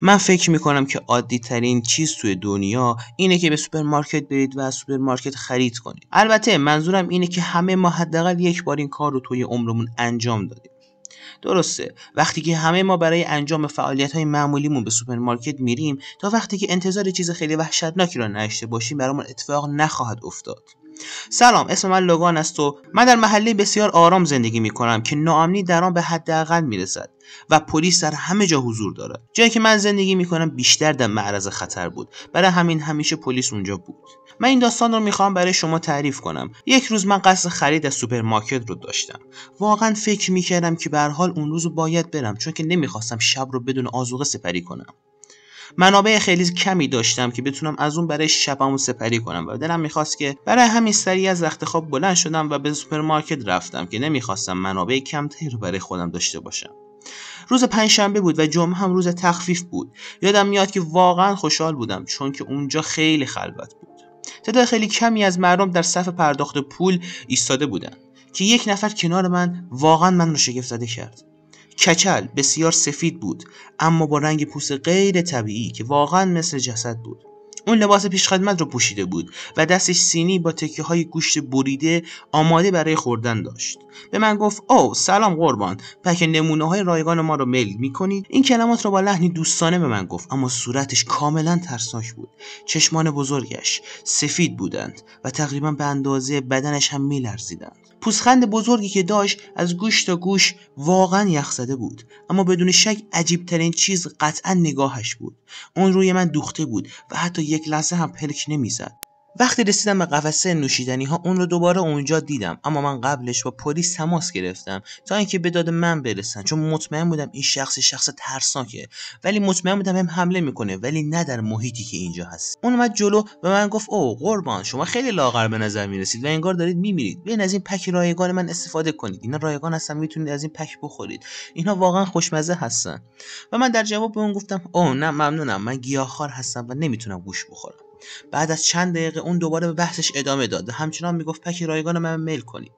من فکر میکنم که عادی ترین چیز توی دنیا اینه که به سوپرمارکت برید و از سوپرمارکت خرید کنید. البته منظورم اینه که همه ما حداقل یک بار این کار رو توی عمرمون انجام دادیم. درسته، وقتی که همه ما برای انجام فعالیت‌های معمولیمون به سوپرمارکت میریم تا وقتی که انتظار چیز خیلی وحشتناکی رو نداشته باشیم برامون اتفاق نخواهد افتاد. سلام، اسم من لوگان است و من در محله بسیار آرام زندگی میکنم که ناامنی در آن به حداقل میرسد و پلیس در همه جا حضور دارد. جایی که من زندگی میکنم بیشتر در معرض خطر بود، برای همین همیشه پلیس اونجا بود. من این داستان رو میخوام برای شما تعریف کنم. یک روز من قصد خرید از سوپرمارکت رو داشتم. واقعا فکر میکردم که به هر حال اون روز باید برم، چون که نمیخواستم شب رو بدون آذوقه سپری کنم. منابع خیلی کمی داشتم که بتونم از اون برای شبمو سپری کنم و دلم میخواست که برای همین سریع از رخت خواب بلند شدم و به سوپرمارکت رفتم که نمیخواستم منابع کمتری رو برای خودم داشته باشم. روز پنجشنبه بود و جمعه هم روز تخفیف بود. یادم میاد که واقعا خوشحال بودم چون که اونجا خیلی خلوت بود. تعداد خیلی کمی از مردم در صف پرداخت پول ایستاده بودن که یک نفر کنار من واقعا من رو شگفت زده کرد. کچل بسیار سفید بود، اما با رنگ پوست غیر طبیعی که واقعا مثل جسد بود. اون لباس پیشخدمت رو پوشیده بود و دستش سینی با تکه های گوشت بریده آماده برای خوردن داشت. به من گفت اوه سلام قربان، پک نمونه های رایگان ما رو میل میکنید؟ این کلمات رو با لحنی دوستانه به من گفت، اما صورتش کاملا ترسناک بود. چشمان بزرگش سفید بودند و تقریبا به اندازه بدنش هم میلرزیدند. پوزخند بزرگی که داشت از گوش تا گوش واقعا یخزده بود، اما بدون شک عجیب ترین چیز قطعا نگاهش بود. اون روی من دوخته بود و حتی یک لحظه هم پلک نمیزد. وقتی رسیدم به قفسه نوشیدنی ها اون رو دوباره اونجا دیدم، اما من قبلش با پلیس تماس گرفتم تا اینکه به داد من برسن، چون مطمئن بودم این شخص ترسناکه، ولی مطمئن بودم هم حمله میکنه، ولی نه در محیطی که اینجا هست. اون اومد جلو و من گفت اوه قربان، شما خیلی لاغر به نظر میرسید و انگار دارید میمیرید. بیاین از این پک رایگان من استفاده کنید، اینا رایگان هستن، میتونید از این پک بخورید، اینا واقعا خوشمزه هستن. و من در جواب به اون گفتم اوه نه ممنونم، من گیاهخوار هستم و نمیتونم گوشت بخورم. بعد از چند دقیقه اون دوباره به بحثش ادامه داد و همچنان میگفت پک رایگان من میل کنید.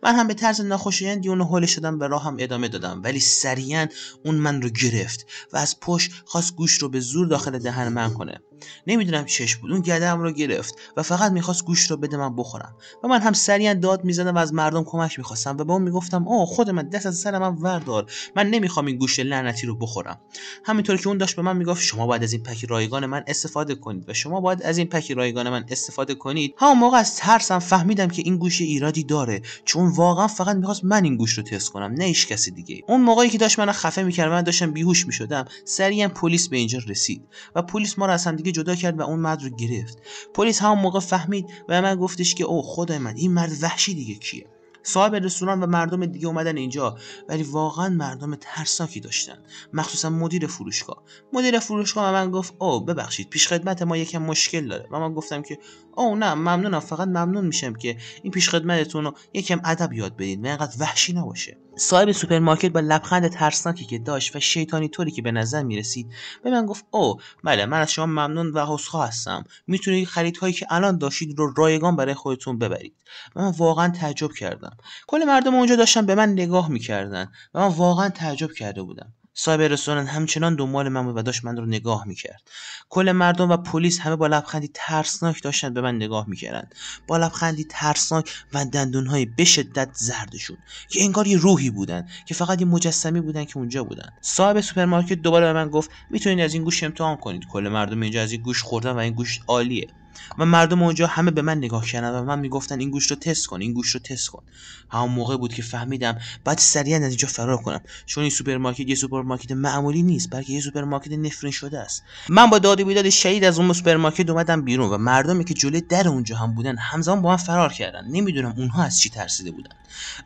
من هم به طرز ناخوشایندی اونو هول شدم و راهم ادامه دادم، ولی سریعا اون من رو گرفت و از پشت خواست گوشت رو به زور داخل دهن من کنه. نمیدونم چش بود، اون گده‌ام رو گرفت و فقط میخواست گوشت رو بده من بخورم و من هم سریعا داد میزدم و از مردم کمک میخواستم و به اون میگفتم اوه خود من دست از سر من وردار، من نمیخوام این گوشت لعنتی رو بخورم. همینطور که اون داشت به من میگفت شما باید از این پک رایگان من استفاده کنید و شما باید از این پک رایگان من استفاده کنید. همون موقع از ترسم فهمیدم که این گوشت ایرادی داره، چون واقعا فقط میخواست من این گوشت رو تست کنم، نه هیچ کسی دیگه. اون موقعی که داشت منو خفه میکرد و من داشتم بیهوش میشدم، سریعا پلیس به اینجا رسید و پلیس ما رو از هم دیگه جدا کرد و اون مرد رو گرفت. پلیس همون موقع فهمید و من گفتش که اوه خدای من، این مرد وحشی دیگه کیه؟ صاحب رستوران و مردم دیگه اومدن اینجا، ولی واقعا مردم ترسناکی داشتن، مخصوصا مدیر فروشگاه. مدیر فروشگاه به من گفت اوه ببخشید پیش خدمت ما یکم مشکل داره و من گفتم که اوه نه ممنونم، فقط ممنون میشم که این پیش خدمتتون رو یکم ادب یاد بدید و اینقدر وحشی نباشه. صاحب سوپرمارکت با لبخند ترسناکی که داشت و شیطانی طوری که به نظر میرسید به من گفت اوه بله من از شما ممنون و عذرخواه هستم، میتونید خریدهایی که الان داشتید رو رایگان برای خودتون ببرید. و من واقعا تعجب کردم. کل مردم اونجا داشتن به من نگاه میکردن و من واقعا تعجب کرده بودم. صاحب رستوران همچنان دنبال من بود و داشت من رو نگاه میکرد. کل مردم و پلیس همه با لبخندی ترسناک داشتن به من نگاه میکردن، با لبخندی ترسناک و دندونهای به شدت زردشون که انگار یه روحی بودن که فقط یه مجسمه بودن که اونجا بودن. صاحب سوپرمارکت دوباره به من گفت میتونید از این گوشت امتحان کنید، کل مردم اینجا از این گوشت خوردن و این گوشت عالیه. و مردم اونجا همه به من نگاه کردن و من میگفتن این گوشت رو تست کن، این گوشت رو تست کن. همون موقع بود که فهمیدم بعد سریعا از اینجا فرار کنم، چون این سوپرمارکت یه سوپرمارکت معمولی نیست، بلکه یه سوپرمارکت نفرین شده است. من با داد و بیداد شدید از اون سوپرمارکت اومدم بیرون و مردمی که جلوی در اونجا هم بودن همزمان با من فرار کردن. نمیدونم اونها از چی ترسیده بودن.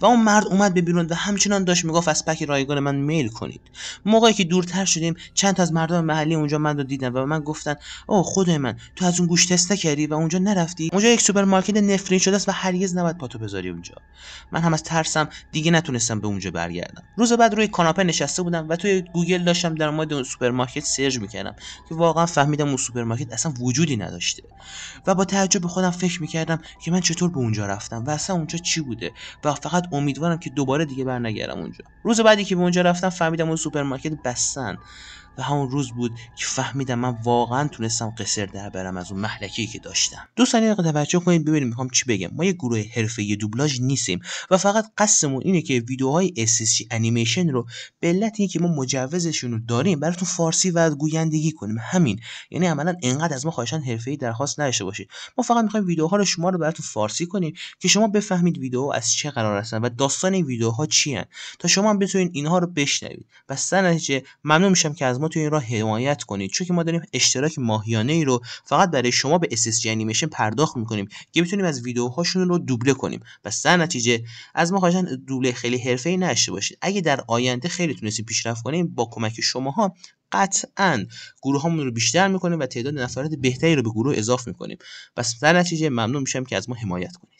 و اون مرد اومد به بیرون و همچنان داشت میگفت از پک رایگان من میل کنید. موقعی که دورتر شدیم چند تا از مردم محلی اونجا من رو دیدن و به من گفتن اوه خدای من، تو از اون گوشت تست کردی و اونجا نرفتی؟ اونجا یک سوپرمارکت نفرین شده است و هرگز نباید پاتو بذاری اونجا. من هم از ترسم دیگه نتونستم به اونجا برگردم. روز بعد روی کاناپه نشسته بودم و توی گوگل داشتم در مورد اون سوپرمارکت سرچ میکردم که واقعا فهمیدم اون سوپرمارکت اصلا وجودی نداشته و با تعجب به خودم فکر میکردم که من چطور به اونجا رفتم و اصلا اونجا چی بوده و فقط امیدوارم که دوباره دیگه برنگردم اونجا. روز بعدی که به اونجا رفتم فهمیدم اون سوپرمارکت بستن و همون روز بود که فهمیدم من واقعا تونستم قصر در برم از اون مهلکی که داشتم. دوستان یه دقیقه توجه کنید ببینید میخوام چی بگم. ما یه گروه حرفه‌ای دوبلاژ نیستیم و فقط قصدمون اینه که ویدیوهای SSG انیمیشن رو به علت اینکه ما مجوزشون رو داریم براتون فارسی و گویندگی کنیم. همین. یعنی عملا اینقدر از ما خواهشاً حرفه‌ای درخواست نداشته باشید. ما فقط میخوایم ویدیوها رو شما رو براتون فارسی کنیم که شما بفهمید ویدیو از چه قرار هستن و داستان این ویدیوها چی هستن تا شما هم بتونید اینها رو بشنوید. پس در نتیجه ممنون میشم که از ما تو این راه حمایت کنید، چون که ما داریم اشتراک ماهیانه ای رو فقط برای شما به SSG انیمیشن پرداخت میکنیم که بتونیم از ویدیوهاشون رو دوبله کنیم. پس در نتیجه از ما خواهشاً دوبله خیلی حرفه‌ای نشه باشید. اگه در آینده خیلی تونستیم پیشرفت کنیم با کمک شماها قطعاً گروهامون رو بیشتر میکنیم و تعداد نفرات بهتری رو به گروه اضافه میکنیم. پس در نتیجه ممنون میشم که از ما حمایت کنید.